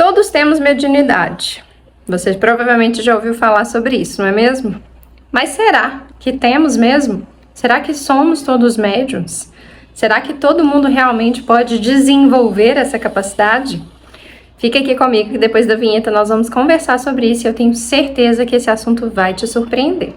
Todos temos mediunidade. Você provavelmente já ouviu falar sobre isso, não é mesmo? Mas será que temos mesmo? Será que somos todos médiuns? Será que todo mundo realmente pode desenvolver essa capacidade? Fica aqui comigo que depois da vinheta nós vamos conversar sobre isso e eu tenho certeza que esse assunto vai te surpreender.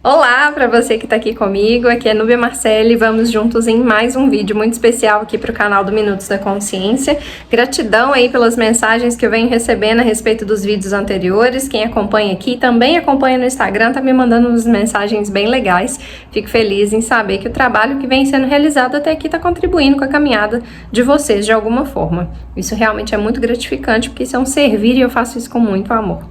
Olá para você que está aqui comigo, aqui é Núbia Marcelli, vamos juntos em mais um vídeo muito especial aqui para o canal do Minutos da Consciência. Gratidão aí pelas mensagens que eu venho recebendo a respeito dos vídeos anteriores, quem acompanha aqui, também acompanha no Instagram, tá me mandando umas mensagens bem legais. Fico feliz em saber que o trabalho que vem sendo realizado até aqui está contribuindo com a caminhada de vocês de alguma forma. Isso realmente é muito gratificante, porque isso é um servir e eu faço isso com muito amor.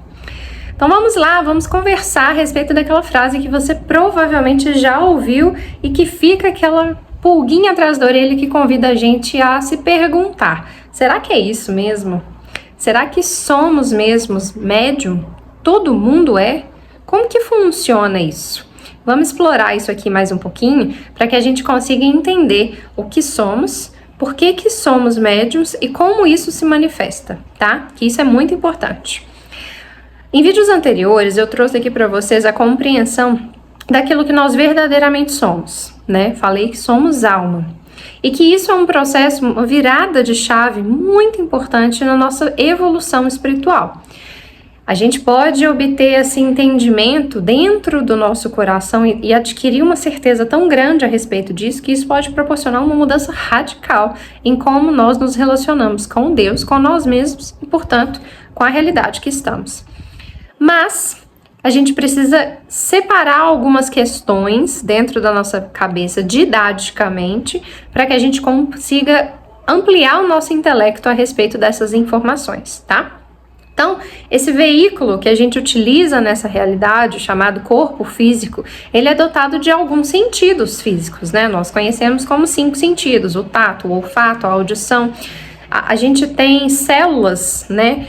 Então vamos lá, vamos conversar a respeito daquela frase que você provavelmente já ouviu e que fica aquela pulguinha atrás da orelha que convida a gente a se perguntar: será que é isso mesmo? Será que somos mesmos médium? Todo mundo é? Como que funciona isso? Vamos explorar isso aqui mais um pouquinho para que a gente consiga entender o que somos, por que somos médiums e como isso se manifesta, tá? Que isso é muito importante. Em vídeos anteriores eu trouxe aqui para vocês a compreensão daquilo que nós verdadeiramente somos, né? Falei que somos alma e que isso é um processo, uma virada de chave muito importante na nossa evolução espiritual. A gente pode obter esse entendimento dentro do nosso coração e adquirir uma certeza tão grande a respeito disso que isso pode proporcionar uma mudança radical em como nós nos relacionamos com Deus, com nós mesmos e, portanto, com a realidade que estamos. Mas a gente precisa separar algumas questões dentro da nossa cabeça didaticamente para que a gente consiga ampliar o nosso intelecto a respeito dessas informações, tá? Então, esse veículo que a gente utiliza nessa realidade, chamado corpo físico, ele é dotado de alguns sentidos físicos, né? Nós conhecemos como 5 sentidos: o tato, o olfato, a audição. A gente tem células, né,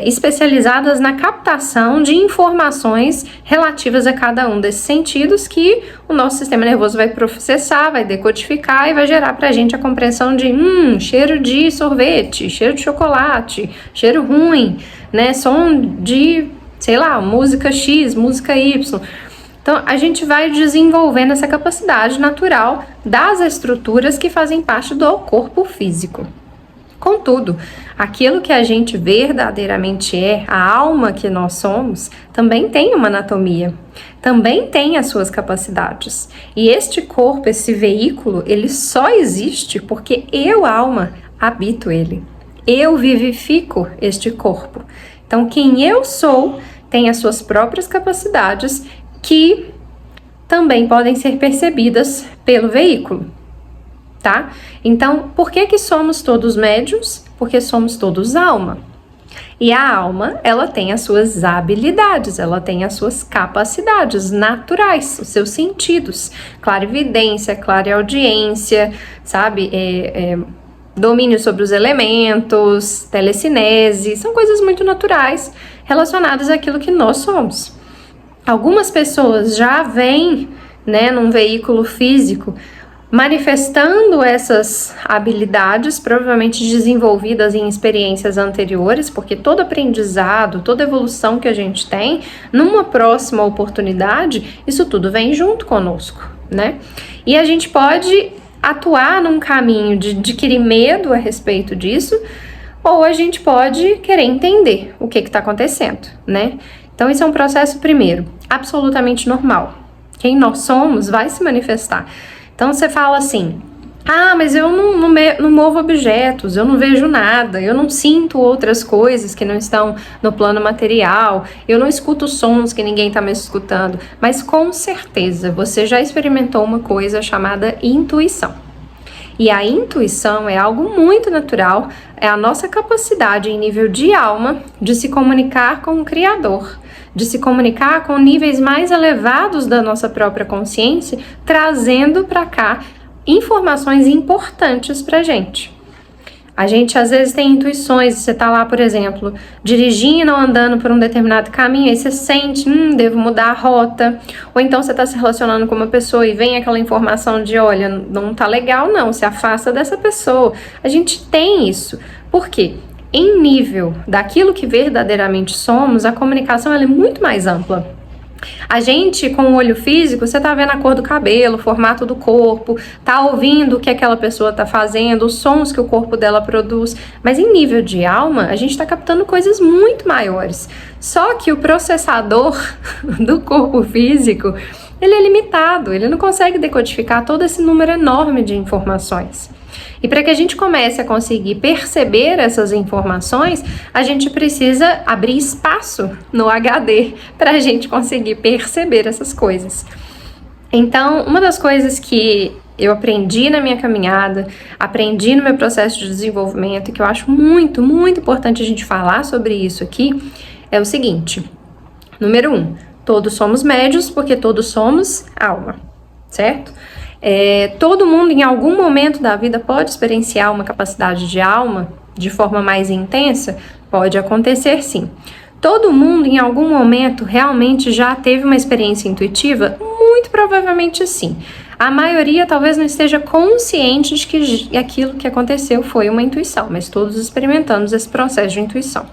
especializadas na captação de informações relativas a cada um desses sentidos que o nosso sistema nervoso vai processar, vai decodificar e vai gerar pra gente a compreensão de cheiro de sorvete, cheiro de chocolate, cheiro ruim, né, som de, sei lá, música X, música Y. Então, a gente vai desenvolvendo essa capacidade natural das estruturas que fazem parte do corpo físico. Contudo, aquilo que a gente verdadeiramente é, a alma que nós somos, também tem uma anatomia, também tem as suas capacidades. E este corpo, esse veículo, ele só existe porque eu, alma, habito ele. Eu vivifico este corpo. Então, quem eu sou tem as suas próprias capacidades que também podem ser percebidas pelo veículo. Tá? Então, por que somos todos médiuns? Porque somos todos alma. E a alma, ela tem as suas habilidades, ela tem as suas capacidades naturais, os seus sentidos. Clarividência, clareaudiência, sabe? Domínio sobre os elementos, telecinese, são coisas muito naturais relacionadas àquilo que nós somos. Algumas pessoas já vêm, né, num veículo físico, manifestando essas habilidades, provavelmente desenvolvidas em experiências anteriores, porque todo aprendizado, toda evolução que a gente tem, numa próxima oportunidade, isso tudo vem junto conosco, né? E a gente pode atuar num caminho de adquirir medo a respeito disso, ou a gente pode querer entender o que está acontecendo, né? Então, isso é um processo, primeiro, absolutamente normal. Quem nós somos vai se manifestar. Então você fala assim: mas eu não movo objetos, eu não vejo nada, eu não sinto outras coisas que não estão no plano material, eu não escuto sons que ninguém está me escutando. Mas com certeza você já experimentou uma coisa chamada intuição. E a intuição é algo muito natural, é a nossa capacidade em nível de alma de se comunicar com o Criador, de se comunicar com níveis mais elevados da nossa própria consciência, trazendo para cá informações importantes pra gente. A gente às vezes tem intuições, você tá lá, por exemplo, dirigindo ou andando por um determinado caminho, aí você sente, devo mudar a rota. Ou então você tá se relacionando com uma pessoa e vem aquela informação de, olha, não tá legal não, se afasta dessa pessoa. A gente tem isso. Por quê? Em nível daquilo que verdadeiramente somos, a comunicação ela é muito mais ampla. A gente, com o olho físico, você tá vendo a cor do cabelo, o formato do corpo, tá ouvindo o que aquela pessoa tá fazendo, os sons que o corpo dela produz, mas em nível de alma, a gente tá captando coisas muito maiores. Só que o processador do corpo físico, ele é limitado, ele não consegue decodificar todo esse número enorme de informações. E para que a gente comece a conseguir perceber essas informações, a gente precisa abrir espaço no HD para a gente conseguir perceber essas coisas. Então, uma das coisas que eu aprendi na minha caminhada, aprendi no meu processo de desenvolvimento, e que eu acho muito, muito importante a gente falar sobre isso aqui, é o seguinte. Número 1, todos somos médios porque todos somos alma, certo? Todo mundo em algum momento da vida pode experienciar uma capacidade de alma de forma mais intensa? Pode acontecer sim. Todo mundo em algum momento realmente já teve uma experiência intuitiva? Muito provavelmente sim. A maioria talvez não esteja consciente de que aquilo que aconteceu foi uma intuição, mas todos experimentamos esse processo de intuição.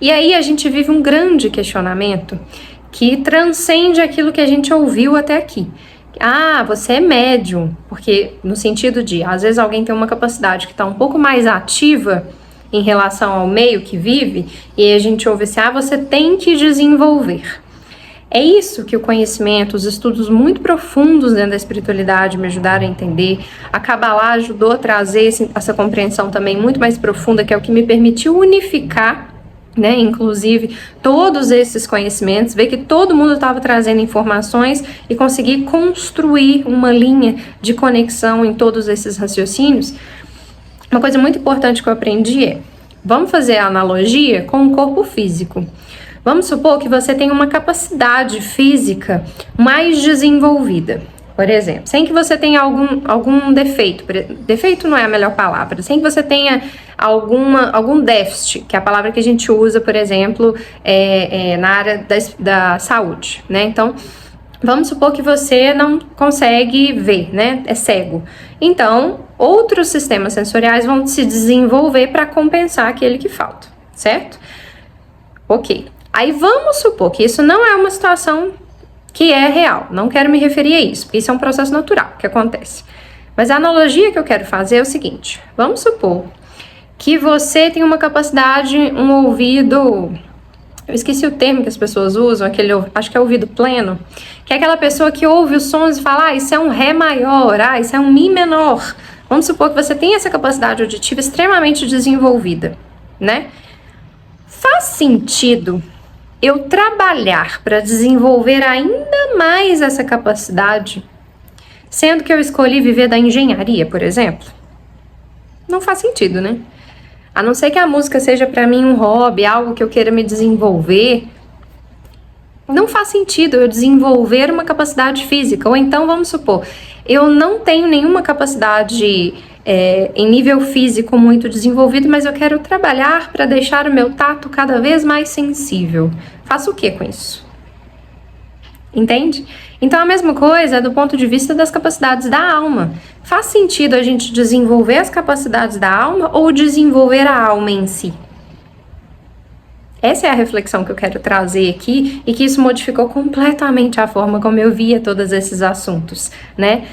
E aí a gente vive um grande questionamento que transcende aquilo que a gente ouviu até aqui. Ah, você é médium, porque no sentido de, às vezes alguém tem uma capacidade que está um pouco mais ativa em relação ao meio que vive, e aí a gente ouve assim, você tem que desenvolver. É isso que o conhecimento, os estudos muito profundos dentro da espiritualidade me ajudaram a entender. A Kabbalah ajudou a trazer essa compreensão também muito mais profunda, que é o que me permitiu unificar, né, inclusive todos esses conhecimentos, ver que todo mundo estava trazendo informações e conseguir construir uma linha de conexão em todos esses raciocínios. Uma coisa muito importante que eu aprendi vamos fazer a analogia com o corpo físico. Vamos supor que você tem uma capacidade física mais desenvolvida, por exemplo, sem que você tenha algum defeito, defeito não é a melhor palavra, sem que você tenha algum déficit, que é a palavra que a gente usa, por exemplo, na área da saúde, né? Então, vamos supor que você não consegue ver, né? É cego. Então, outros sistemas sensoriais vão se desenvolver para compensar aquele que falta, certo? Ok. Aí vamos supor que isso não é uma situação que é real. Não quero me referir a isso, porque isso é um processo natural que acontece. Mas a analogia que eu quero fazer é o seguinte. Vamos supor que você tem uma capacidade, um ouvido... Eu esqueci o termo que as pessoas usam, acho que é ouvido pleno, que é aquela pessoa que ouve os sons e fala, isso é um Ré maior, isso é um Mi menor. Vamos supor que você tem essa capacidade auditiva extremamente desenvolvida, né? Faz sentido eu trabalhar para desenvolver ainda mais essa capacidade, sendo que eu escolhi viver da engenharia, por exemplo? Não faz sentido, né? A não ser que a música seja para mim um hobby, algo que eu queira me desenvolver, não faz sentido eu desenvolver uma capacidade física. Ou então, vamos supor, eu não tenho nenhuma capacidade em nível físico muito desenvolvido, mas eu quero trabalhar para deixar o meu tato cada vez mais sensível. Faço o que com isso? Entende? Então a mesma coisa é do ponto de vista das capacidades da alma. Faz sentido a gente desenvolver as capacidades da alma ou desenvolver a alma em si? Essa é a reflexão que eu quero trazer aqui e que isso modificou completamente a forma como eu via todos esses assuntos, né?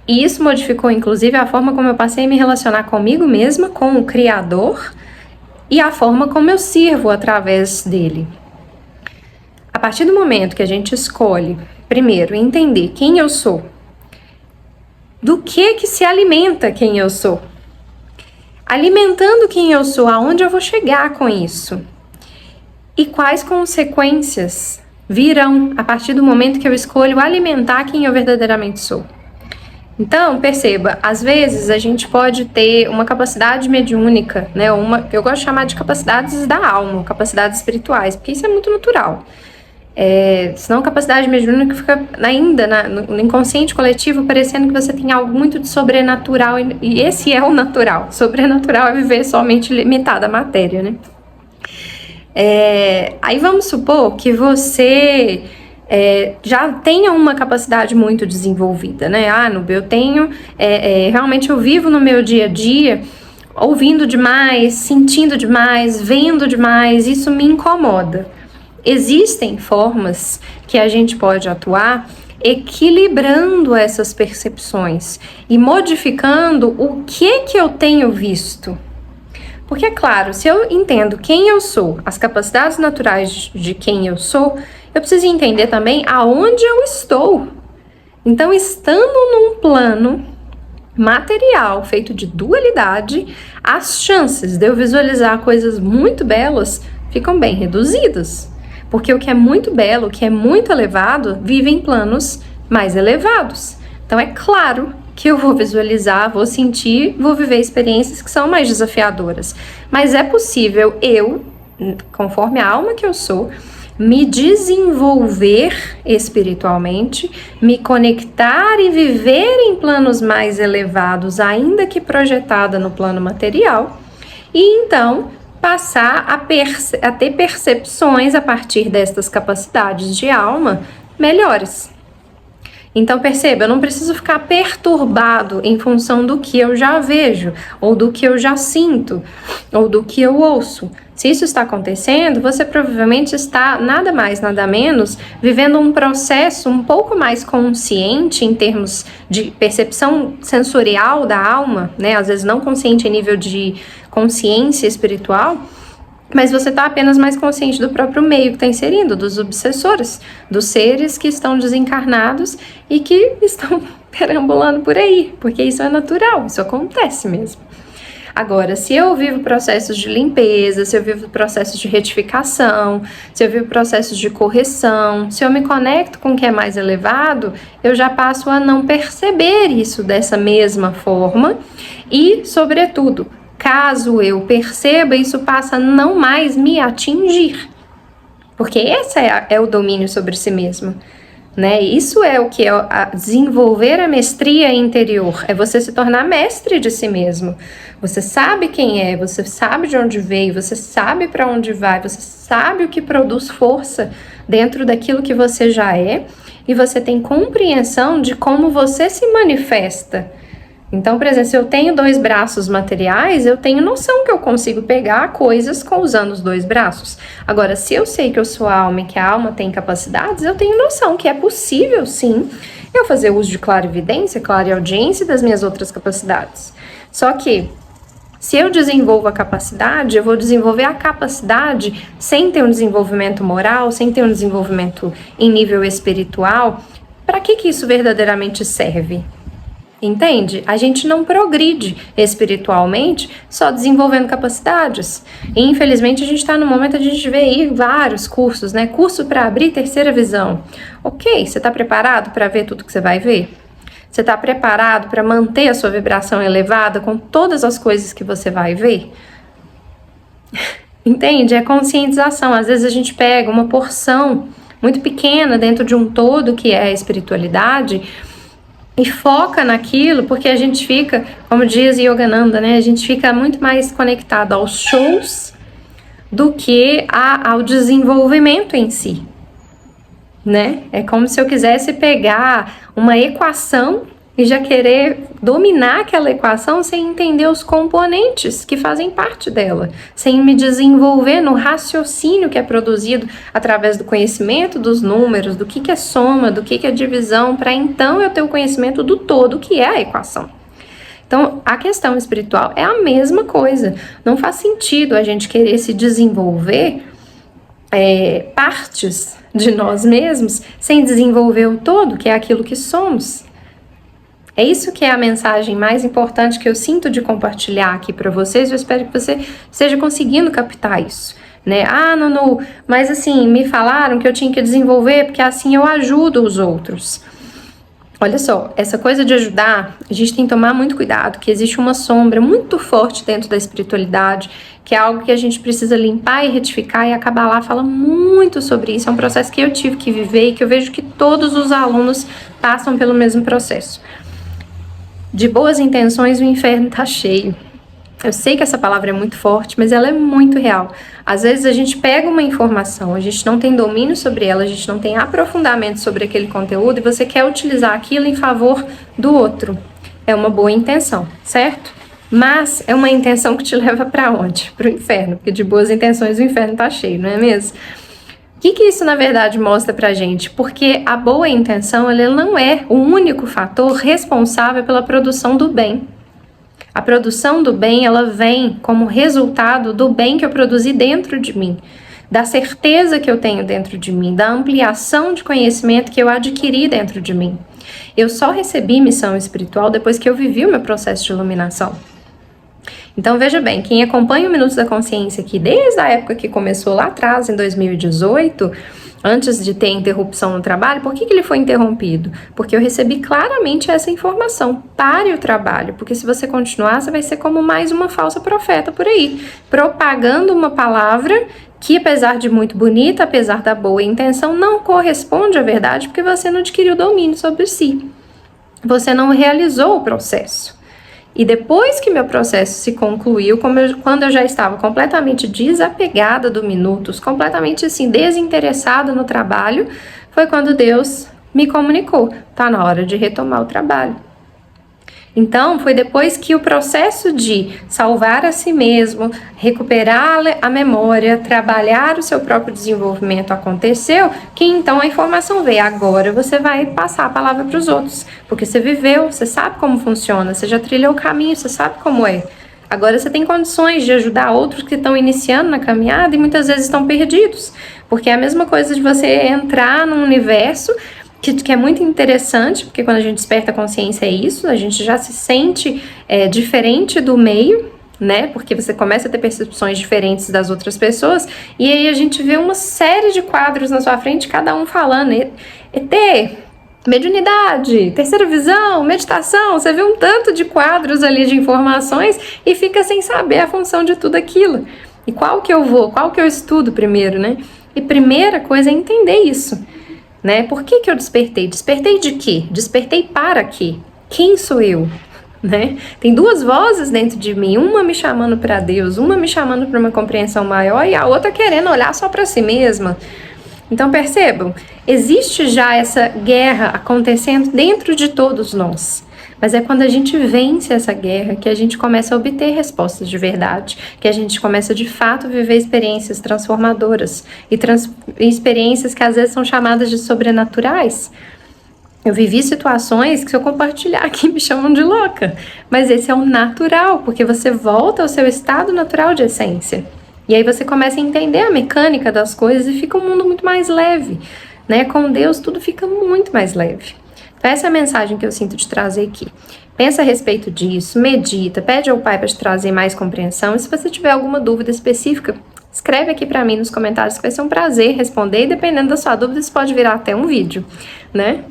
E isso modificou inclusive a forma como eu passei a me relacionar comigo mesma, com o Criador e a forma como eu sirvo através dele. A partir do momento que a gente escolhe, primeiro, entender quem eu sou, do que se alimenta quem eu sou, alimentando quem eu sou, aonde eu vou chegar com isso e quais consequências virão a partir do momento que eu escolho alimentar quem eu verdadeiramente sou. Então, perceba, às vezes a gente pode ter uma capacidade mediúnica, né? Eu gosto de chamar de capacidades da alma, capacidades espirituais, porque isso é muito natural. Senão a capacidade mediúnica fica ainda no inconsciente coletivo parecendo que você tem algo muito de sobrenatural, e esse é o natural. Sobrenatural é viver somente limitado à matéria, né? Aí vamos supor que você já tenha uma capacidade muito desenvolvida, né? Nube, eu tenho, realmente eu vivo no meu dia a dia ouvindo demais, sentindo demais, vendo demais, isso me incomoda. Existem formas que a gente pode atuar equilibrando essas percepções e modificando o que eu tenho visto. Porque, é claro, se eu entendo quem eu sou, as capacidades naturais de quem eu sou, eu preciso entender também aonde eu estou. Então, estando num plano material feito de dualidade, as chances de eu visualizar coisas muito belas ficam bem reduzidas. Porque o que é muito belo, o que é muito elevado, vive em planos mais elevados. Então é claro que eu vou visualizar, vou sentir, vou viver experiências que são mais desafiadoras. Mas é possível eu, conforme a alma que eu sou, me desenvolver espiritualmente, me conectar e viver em planos mais elevados, ainda que projetada no plano material, e então passar a ter percepções a partir destas capacidades de alma melhores. Então perceba, eu não preciso ficar perturbado em função do que eu já vejo, ou do que eu já sinto, ou do que eu ouço. Se isso está acontecendo, você provavelmente está nada mais, nada menos, vivendo um processo um pouco mais consciente em termos de percepção sensorial da alma, né? Às vezes não consciente em nível de consciência espiritual, mas você está apenas mais consciente do próprio meio que está inserindo, dos obsessores, dos seres que estão desencarnados e que estão perambulando por aí, porque isso é natural, isso acontece mesmo. Agora, se eu vivo processos de limpeza, se eu vivo processos de retificação, se eu vivo processos de correção, se eu me conecto com o que é mais elevado, eu já passo a não perceber isso dessa mesma forma e, sobretudo, caso eu perceba, isso passa a não mais me atingir. Porque esse é o domínio sobre si mesmo, né? Isso é o que é desenvolver a mestria interior, é você se tornar mestre de si mesmo. Você sabe quem é, você sabe de onde veio, você sabe para onde vai, você sabe o que produz força dentro daquilo que você já é, e você tem compreensão de como você se manifesta. Então, por exemplo, se eu tenho 2 braços materiais, eu tenho noção que eu consigo pegar coisas usando os 2 braços. Agora, se eu sei que eu sou alma e que a alma tem capacidades, eu tenho noção que é possível, sim, eu fazer uso de clarividência, clareaudiência e das minhas outras capacidades. Só que, se eu desenvolvo a capacidade, eu vou desenvolver a capacidade sem ter um desenvolvimento moral, sem ter um desenvolvimento em nível espiritual. Para que isso verdadeiramente serve? Entende? A gente não progride espiritualmente só desenvolvendo capacidades. E, infelizmente, a gente está no momento de a gente ver aí vários cursos, né? Curso para abrir terceira visão. Ok, você está preparado para ver tudo que você vai ver? Você está preparado para manter a sua vibração elevada com todas as coisas que você vai ver? Entende? É conscientização. Às vezes a gente pega uma porção muito pequena dentro de um todo que é a espiritualidade e foca naquilo, porque a gente fica, como diz Yogananda, né? A gente fica muito mais conectado aos shows do que ao desenvolvimento em si, né? É como se eu quisesse pegar uma equação e já querer dominar aquela equação sem entender os componentes que fazem parte dela, sem me desenvolver no raciocínio que é produzido através do conhecimento dos números, do que é soma, do que é divisão, para então eu ter o conhecimento do todo, que é a equação. Então, a questão espiritual é a mesma coisa. Não faz sentido a gente querer se desenvolver partes de nós mesmos sem desenvolver o todo, que é aquilo que somos. É isso que é a mensagem mais importante que eu sinto de compartilhar aqui para vocês. Eu espero que você esteja conseguindo captar isso, né? Nunu, mas assim, me falaram que eu tinha que desenvolver porque assim eu ajudo os outros. Olha só, essa coisa de ajudar, a gente tem que tomar muito cuidado, que existe uma sombra muito forte dentro da espiritualidade, que é algo que a gente precisa limpar e retificar, e a Kabbalah fala muito sobre isso. É um processo que eu tive que viver e que eu vejo que todos os alunos passam pelo mesmo processo. De boas intenções, o inferno tá cheio. Eu sei que essa palavra é muito forte, mas ela é muito real. Às vezes a gente pega uma informação, a gente não tem domínio sobre ela, a gente não tem aprofundamento sobre aquele conteúdo e você quer utilizar aquilo em favor do outro. É uma boa intenção, certo? Mas é uma intenção que te leva para onde? Para o inferno, porque de boas intenções o inferno tá cheio, não é mesmo? O que isso na verdade mostra pra gente? Porque a boa intenção, ela não é o único fator responsável pela produção do bem. A produção do bem, ela vem como resultado do bem que eu produzi dentro de mim, da certeza que eu tenho dentro de mim, da ampliação de conhecimento que eu adquiri dentro de mim. Eu só recebi missão espiritual depois que eu vivi o meu processo de iluminação. Então veja bem, quem acompanha o Minutos da Consciência aqui desde a época que começou lá atrás, em 2018, antes de ter interrupção no trabalho, por que ele foi interrompido? Porque eu recebi claramente essa informação. Pare o trabalho, porque se você continuar, você vai ser como mais uma falsa profeta por aí, propagando uma palavra que, apesar de muito bonita, apesar da boa intenção, não corresponde à verdade, porque você não adquiriu domínio sobre si. Você não realizou o processo. E depois que meu processo se concluiu, quando eu já estava completamente desapegada do Minutos, completamente assim, desinteressada no trabalho, foi quando Deus me comunicou, tá na hora de retomar o trabalho. Então, foi depois que o processo de salvar a si mesmo, recuperar a memória, trabalhar o seu próprio desenvolvimento aconteceu, que então a informação veio. Agora você vai passar a palavra para os outros, porque você viveu, você sabe como funciona, você já trilhou o caminho, você sabe como é. Agora você tem condições de ajudar outros que estão iniciando na caminhada e muitas vezes estão perdidos, porque é a mesma coisa de você entrar num universo que é muito interessante, porque quando a gente desperta a consciência é isso, a gente já se sente diferente do meio, né? Porque você começa a ter percepções diferentes das outras pessoas, e aí a gente vê uma série de quadros na sua frente, cada um falando, ET, mediunidade, terceira visão, meditação, você vê um tanto de quadros ali de informações e fica sem saber a função de tudo aquilo. E qual que eu estudo primeiro, né? E primeira coisa é entender isso. Né? Por que eu despertei? Despertei de quê? Despertei para quê? Quem sou eu? Né? Tem duas vozes dentro de mim, uma me chamando para Deus, uma me chamando para uma compreensão maior e a outra querendo olhar só para si mesma. Então percebam, existe já essa guerra acontecendo dentro de todos nós. Mas é quando a gente vence essa guerra que a gente começa a obter respostas de verdade, que a gente começa de fato a viver experiências transformadoras e experiências que às vezes são chamadas de sobrenaturais. Eu vivi situações que, se eu compartilhar aqui, me chamam de louca, mas esse é o natural, porque você volta ao seu estado natural de essência. E aí você começa a entender a mecânica das coisas e fica um mundo muito mais leve, né? Com Deus tudo fica muito mais leve. Essa é a mensagem que eu sinto de trazer aqui. Pensa a respeito disso, medita, pede ao Pai para te trazer mais compreensão. E se você tiver alguma dúvida específica, escreve aqui para mim nos comentários que vai ser um prazer responder. E dependendo da sua dúvida, isso pode virar até um vídeo, né?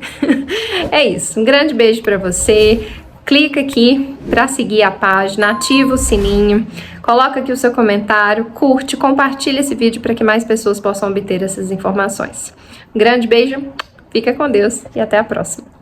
É isso. Um grande beijo para você. Clica aqui para seguir a página, ativa o sininho, coloca aqui o seu comentário, curte, compartilha esse vídeo para que mais pessoas possam obter essas informações. Um grande beijo, fica com Deus e até a próxima.